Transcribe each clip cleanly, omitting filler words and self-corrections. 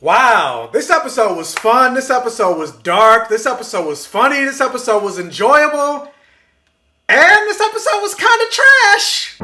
Wow, this episode was fun, this episode was dark, this episode was funny, this episode was enjoyable, and this episode was kind of trash.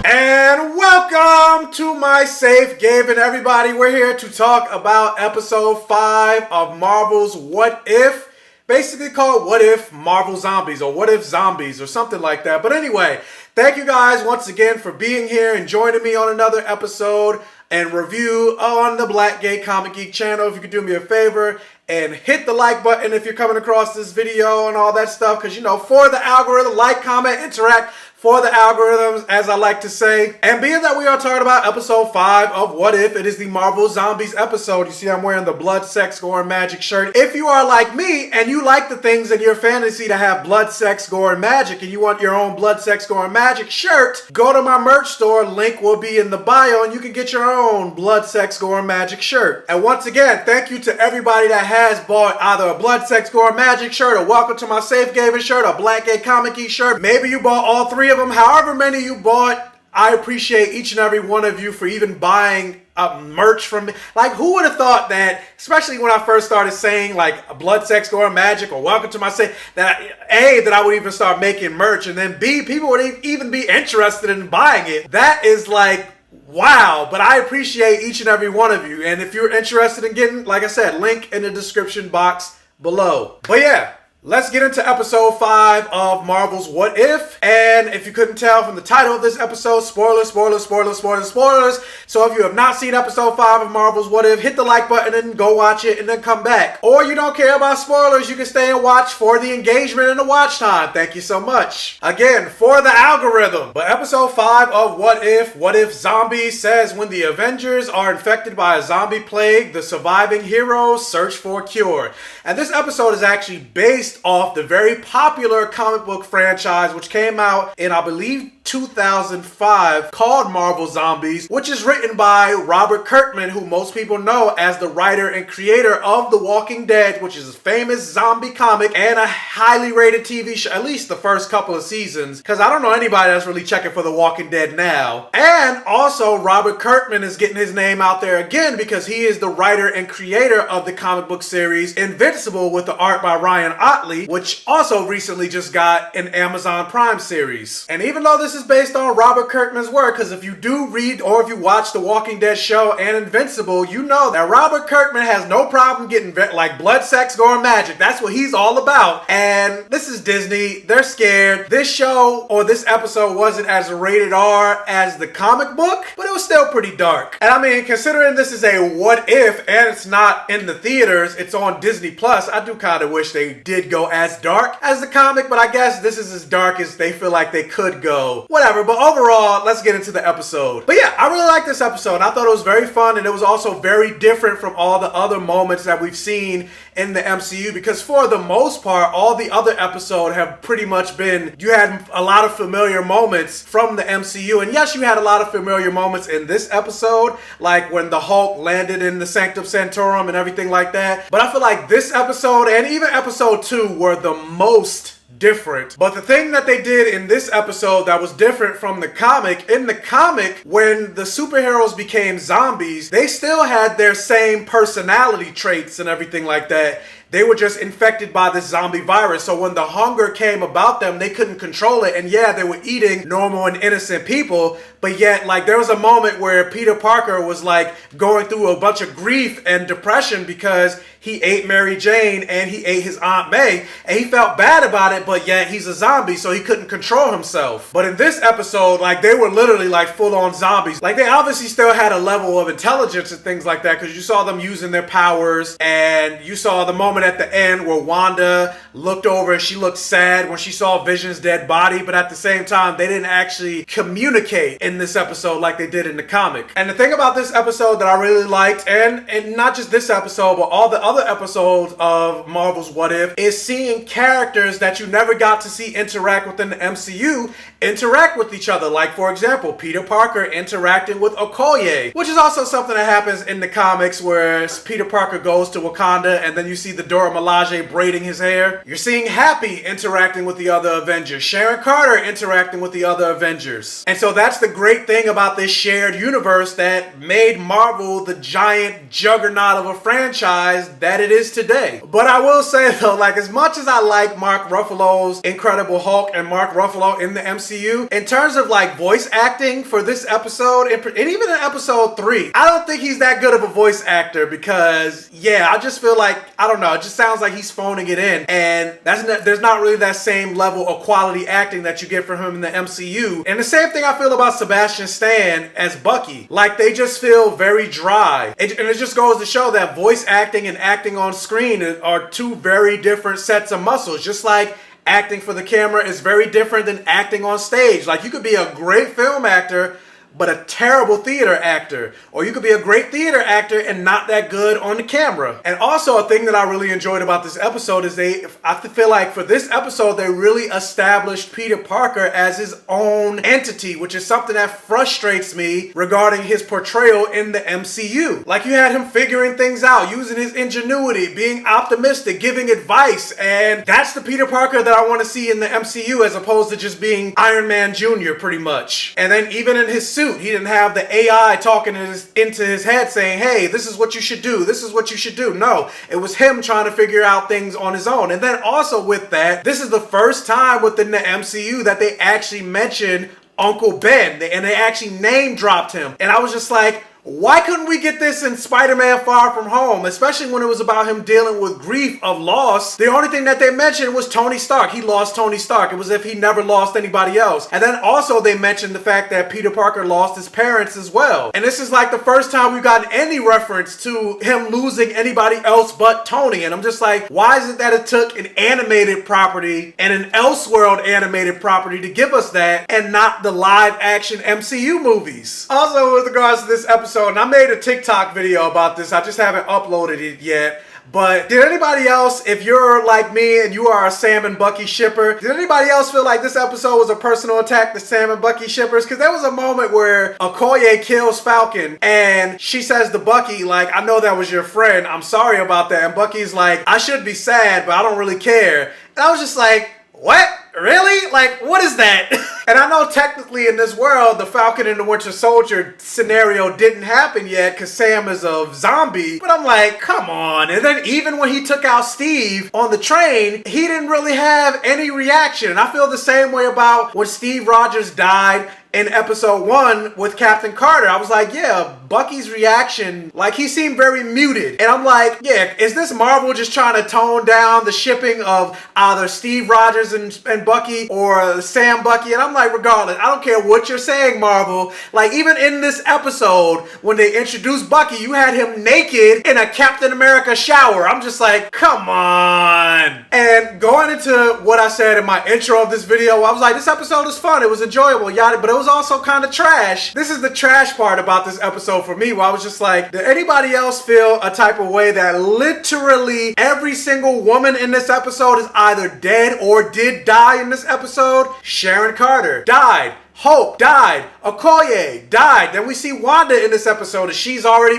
And welcome to my safe haven, everybody. We're here to talk about episode 5 of Marvel's What If, basically called What If Marvel Zombies or What If Zombies or something like that. But anyway, thank you guys once again for being here and joining me on another episode and review on the Black Gay Comic Geek channel. If you could do me a favor and hit the like button if you're coming across this video and all that stuff, because, you know, for the algorithm, like, comment, interact for the algorithms, as I like to say. And being that we are talking about episode 5 of What If, it is the Marvel Zombies episode. You see I'm wearing the blood, sex, gore, and magic shirt. If you are like me and you like the things in your fantasy to have blood, sex, gore, and magic, and you want your own blood, sex, gore, and magic shirt, go to my merch store. Link will be in the bio and you can get your own blood, sex, gore, and magic shirt. And once again, thank you to everybody that has bought either a blood, sex, gore, and magic shirt, or welcome to my safe haven shirt, a Black Gay Comic Geek shirt. Maybe you bought all 3 of them. However many you bought, I appreciate each and every one of you for even buying merch from me. Like, who would have thought that, especially when I first started saying like blood, sex, gore, magic, or welcome to my safe, that that I would even start making merch, and then B, people would even be interested in buying it. That is like, wow. But I appreciate each and every one of you. And if you're interested in getting, like I said, link in the description box below. But yeah, let's get into episode 5 of Marvel's What If. And if you couldn't tell from the title of this episode, spoilers, spoilers, spoilers, spoilers, spoilers. So if you have not seen episode 5 of Marvel's What If, hit the like button and go watch it and then come back. Or you don't care about spoilers, you can stay and watch for the engagement and the watch time. Thank you so much. Again, for the algorithm. But episode 5 of What If Zombies says, when the Avengers are infected by a zombie plague, the surviving heroes search for a cure. And this episode is actually based off the very popular comic book franchise which came out in, I believe, 2005, called Marvel Zombies, which is written by Robert Kirkman, who most people know as the writer and creator of The Walking Dead, which is a famous zombie comic and a highly rated TV show, at least the first couple of seasons, because I don't know anybody that's really checking for The Walking Dead now. And also, Robert Kirkman is getting his name out there again because he is the writer and creator of the comic book series Invincible, with the art by Ryan Ottley, which also recently just got an Amazon Prime series. And even though this is based on Robert Kirkman's work, because if you do read or if you watch The Walking Dead show and Invincible, you know that Robert Kirkman has no problem getting like blood, sex, gore, and magic. That's what he's all about. And this is Disney. They're scared. This show or this episode wasn't as rated R as the comic book, but it was still pretty dark. And I mean, considering this is a what if and it's not in the theaters, it's on Disney Plus, I do kind of wish they did go as dark as the comic, but I guess this is as dark as they feel like they could go. Whatever, but overall, let's get into the episode. But yeah, I really like this episode. I thought it was very fun, and it was also very different from all the other moments that we've seen in the MCU, because for the most part, all the other episodes have pretty much been, you had a lot of familiar moments from the MCU, and yes, you had a lot of familiar moments in this episode, like when the Hulk landed in the Sanctum Sanctorum and everything like that, but I feel like this episode and even episode 2 were the most different. But the thing that they did in this episode that was different from the comic, in the comic, when the superheroes became zombies, they still had their same personality traits and everything like that. They were just infected by this zombie virus. So when the hunger came about them, they couldn't control it. And yeah, they were eating normal and innocent people. But yet, like, there was a moment where Peter Parker was like going through a bunch of grief and depression because he ate Mary Jane and he ate his Aunt May. And he felt bad about it, but yet he's a zombie, so he couldn't control himself. But in this episode, like, they were literally like full-on zombies. Like, they obviously still had a level of intelligence and things like that, because you saw them using their powers, and you saw the moment moment at the end where Wanda looked over and she looked sad when she saw Vision's dead body, but at the same time, they didn't actually communicate in this episode like they did in the comic. And the thing about this episode that I really liked, and not just this episode, but all the other episodes of Marvel's What If, is seeing characters that you never got to see interact within the MCU interact with each other. Like, for example, Peter Parker interacting with Okoye, which is also something that happens in the comics where Peter Parker goes to Wakanda and then you see the Dora Milaje braiding his hair. You're seeing Happy interacting with the other Avengers, Sharon Carter interacting with the other Avengers. And so that's the great thing about this shared universe that made Marvel the giant juggernaut of a franchise that it is today. But I will say though, like, as much as I like Mark Ruffalo's Incredible Hulk and Mark Ruffalo in the MCU, in terms of like voice acting for this episode, and even in episode 3, I don't think he's that good of a voice actor because, yeah, I just feel like, I don't know, it just sounds like he's phoning it in, and there's not really that same level of quality acting that you get from him in the MCU. And the same thing I feel about Sebastian Stan as Bucky. Like, they just feel very dry. And it just goes to show that voice acting and acting on screen are two very different sets of muscles. Just like acting for the camera is very different than acting on stage. Like, you could be a great film actor but a terrible theater actor, or you could be a great theater actor and not that good on the camera. And also a thing that I really enjoyed about this episode is I feel like for this episode they really established Peter Parker as his own entity, which is something that frustrates me regarding his portrayal in the MCU. Like, you had him figuring things out, using his ingenuity, being optimistic, giving advice, and that's the Peter Parker that I want to see in the MCU as opposed to just being Iron Man Jr. pretty much. And then even in his suit, he didn't have the AI talking into his head saying, hey, this is what you should do, this is what you should do. No, it was him trying to figure out things on his own. And then also with that, this is the first time within the MCU that they actually mentioned Uncle Ben, and they actually name dropped him. And I was just like, why couldn't we get this in Spider-Man Far From Home? Especially when it was about him dealing with grief of loss. The only thing that they mentioned was Tony Stark. He lost Tony Stark. It was as if he never lost anybody else. And then also they mentioned the fact that Peter Parker lost his parents as well. And this is like the first time we've gotten any reference to him losing anybody else but Tony. And I'm just like, why is it that it took an animated property and an Elseworld animated property to give us that and not the live action MCU movies? Also, with regards to this episode, and I made a TikTok video about this, I just haven't uploaded it yet. But did anybody else, if you're like me and you are a Sam and Bucky shipper, did anybody else feel like this episode was a personal attack to Sam and Bucky shippers? Because there was a moment where Okoye kills Falcon and she says to Bucky, like, I know that was your friend, I'm sorry about that. And Bucky's like, I should be sad, but I don't really care. And I was just like, what? Really? Like, what is that? And I know technically in this world, the Falcon and the Winter Soldier scenario didn't happen yet because Sam is a zombie. But I'm like, come on. And then even when he took out Steve on the train, he didn't really have any reaction. And I feel the same way about when Steve Rogers died in episode 1 with Captain Carter. I was like, yeah, Bucky's reaction, like, he seemed very muted. And I'm like, yeah, is this Marvel just trying to tone down the shipping of either Steve Rogers and Bucky or Sam Bucky? And I'm like, regardless, I don't care what you're saying, Marvel. Like, even in this episode, when they introduced Bucky, you had him naked in a Captain America shower. I'm just like, come on. And going into what I said in my intro of this video, I was like, this episode is fun, it was enjoyable, yada, but it was also kind of trash. This is the trash part about this episode for me, where I was just like, did anybody else feel a type of way that literally every single woman in this episode is either dead or did die in this episode? Sharon Carter died. Hope died. Okoye died. Then we see Wanda in this episode and she's already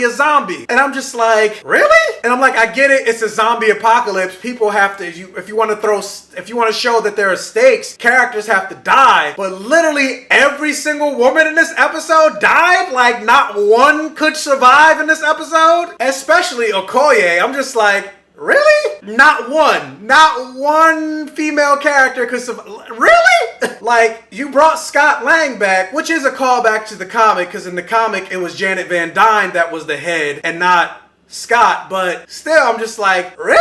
a zombie. And I'm just like, really? And I'm like, I get it, it's a zombie apocalypse. People have to, if you want to show that there are stakes, characters have to die. But literally every single woman in this episode died. Like, not one could survive in this episode. Especially Okoye. I'm just like, really? Not one female character could survive. Really? Like, you brought Scott Lang back, which is a callback to the comic, because in the comic it was Janet Van Dyne that was the head and not Scott, but still I'm just like, really?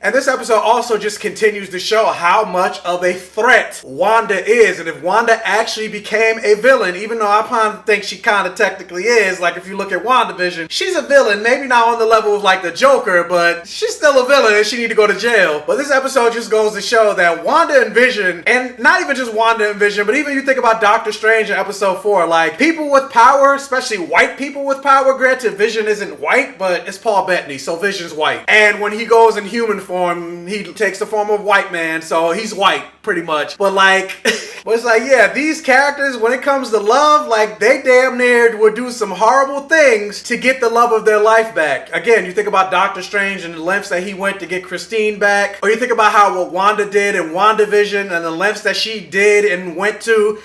And this episode also just continues to show how much of a threat Wanda is. And if Wanda actually became a villain, even though I kind of think she kind of technically is, like if you look at WandaVision, she's a villain, maybe not on the level of like the Joker, but she's still a villain and she need to go to jail. But this episode just goes to show that Wanda and Vision, and not even just Wanda and Vision, but even you think about Doctor Strange in episode 4, like people with power, especially white people with power, granted Vision isn't white, but it's Paul Bettany, so Vision's white. And when he goes in human form, he takes the form of white man, so he's white pretty much. But like, but it's like, yeah, these characters, when it comes to love, like they damn near would do some horrible things to get the love of their life back. Again, you think about Doctor Strange and the lengths that he went to get Christine back, or you think about how what Wanda did in WandaVision and the lengths that she did and went to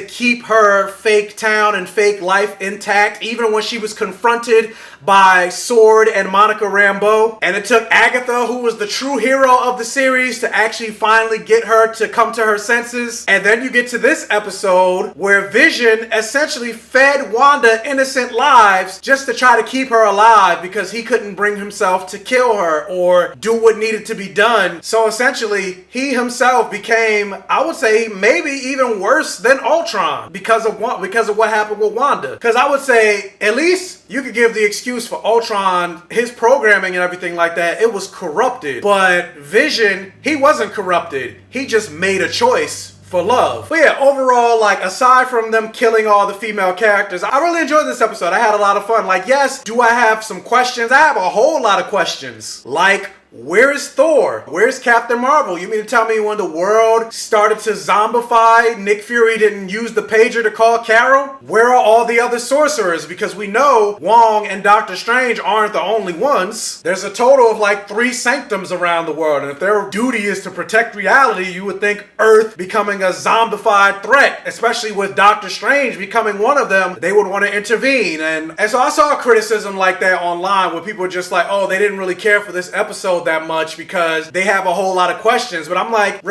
keep her fake town and fake life intact, even when she was confronted by Sword and Monica Rambeau. And it took Agatha, who was the true hero of the series, to actually finally get her to come to her senses. And then you get to this episode where Vision essentially fed Wanda innocent lives just to try to keep her alive because he couldn't bring himself to kill her or do what needed to be done. So essentially, he himself became, I would say, maybe even worse than Ultron because of what happened with Wanda. Because I would say, at least you could give the excuse for Ultron, his programming and everything like that, it was corrupted. But Vision, he wasn't corrupted. He just made a choice for love. But yeah, overall, like aside from them killing all the female characters, I really enjoyed this episode. I had a lot of fun. Like, yes, do I have some questions? I have a whole lot of questions. Like, where is Thor? Where's Captain Marvel? You mean to tell me when the world started to zombify, Nick Fury didn't use the pager to call Carol? Where are all the other sorcerers? Because we know Wong and Doctor Strange aren't the only ones. There's a total of like 3 sanctums around the world. And if their duty is to protect reality, you would think Earth becoming a zombified threat, especially with Doctor Strange becoming one of them, they would want to intervene. And so I saw a criticism like that online where people were just like, oh, they didn't really care for this episode that much because they have a whole lot of questions. But I'm like,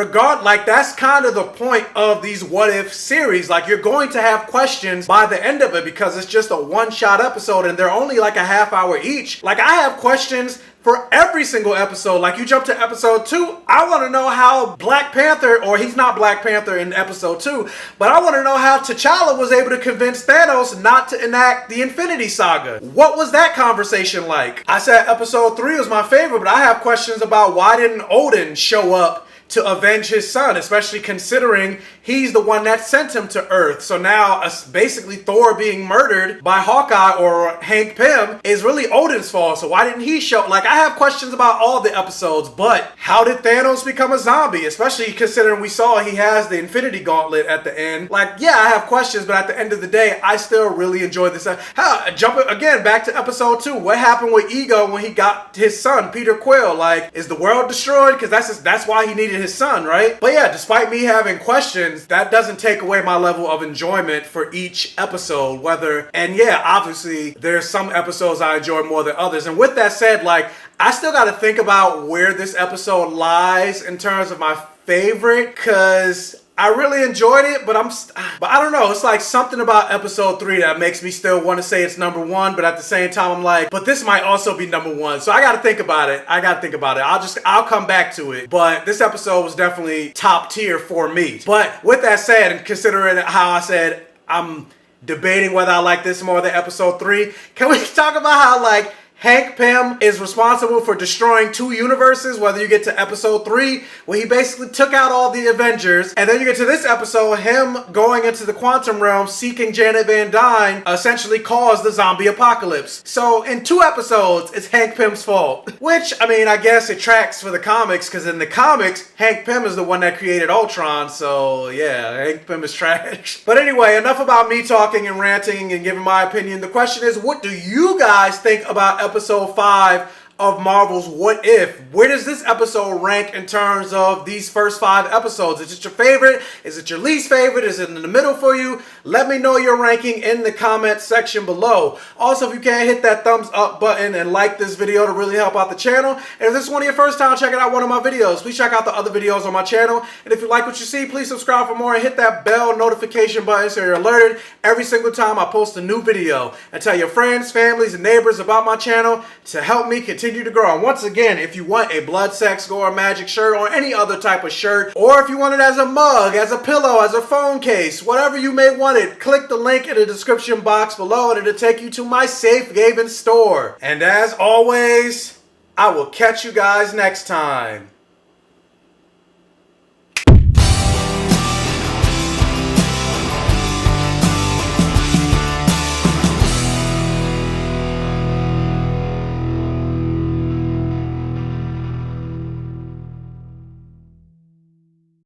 that's kind of the point of these what if series. Like, you're going to have questions by the end of it because it's just a one-shot episode and they're only like a half hour each. Like, I have questions for every single episode. Like, you jump to episode 2, I want to know how Black Panther, or he's not Black Panther in episode 2, but I want to know how T'Challa was able to convince Thanos not to enact the Infinity Saga. What was that conversation like? I said episode 3 was my favorite, but I have questions about why didn't Odin show up to avenge his son, especially considering he's the one that sent him to Earth. So now basically Thor being murdered by Hawkeye or Hank Pym is really Odin's fault. So why didn't he show? Like, I have questions about all the episodes, but how did Thanos become a zombie? Especially considering we saw he has the Infinity Gauntlet at the end. Like, yeah, I have questions, but at the end of the day, I still really enjoyed this. Jumping again back to episode 2, what happened with Ego when he got his son, Peter Quill? Like, is the world destroyed? Because that's why he needed his son, right? But yeah, despite me having questions, that doesn't take away my level of enjoyment for each episode. And yeah, obviously there's some episodes I enjoy more than others. And with that said, like, I still got to think about where this episode lies in terms of my favorite, because I really enjoyed it, but I don't know. It's like something about episode 3 that makes me still want to say it's number 1, but at the same time, I'm like, but this might also be number 1. So I got to think about it. I'll come back to it. But this episode was definitely top tier for me. But with that said, and considering how I said I'm debating whether I like this more than episode 3, can we talk about how, like, Hank Pym is responsible for destroying 2 universes, whether you get to episode 3, where he basically took out all the Avengers, and then you get to this episode, him going into the quantum realm, seeking Janet Van Dyne, essentially caused the zombie apocalypse. So in 2 episodes, it's Hank Pym's fault. Which, I mean, I guess it tracks for the comics, because in the comics, Hank Pym is the one that created Ultron, so yeah, Hank Pym is trash. But anyway, enough about me talking and ranting and giving my opinion. The question is, what do you guys think about episode 5 of Marvel's What If? Where does this episode rank in terms of these first 5 episodes? Is it your favorite? Is it your least favorite? Is it in the middle for you? Let me know your ranking in the comment section below. Also, if you can, hit that thumbs up button and like this video to really help out the channel. And if this is one of your first time checking out one of my videos, please check out the other videos on my channel. And if you like what you see, please subscribe for more and hit that bell notification button so you're alerted every single time I post a new video. And tell your friends, families, and neighbors about my channel to help me continue continue to grow. And once again, if you want a blood, sex, gore, magic shirt or any other type of shirt, or if you want it as a mug, as a pillow, as a phone case, whatever you may want it, click the link in the description box below and it'll take you to my Safe Haven store. And as always, I will catch you guys next time.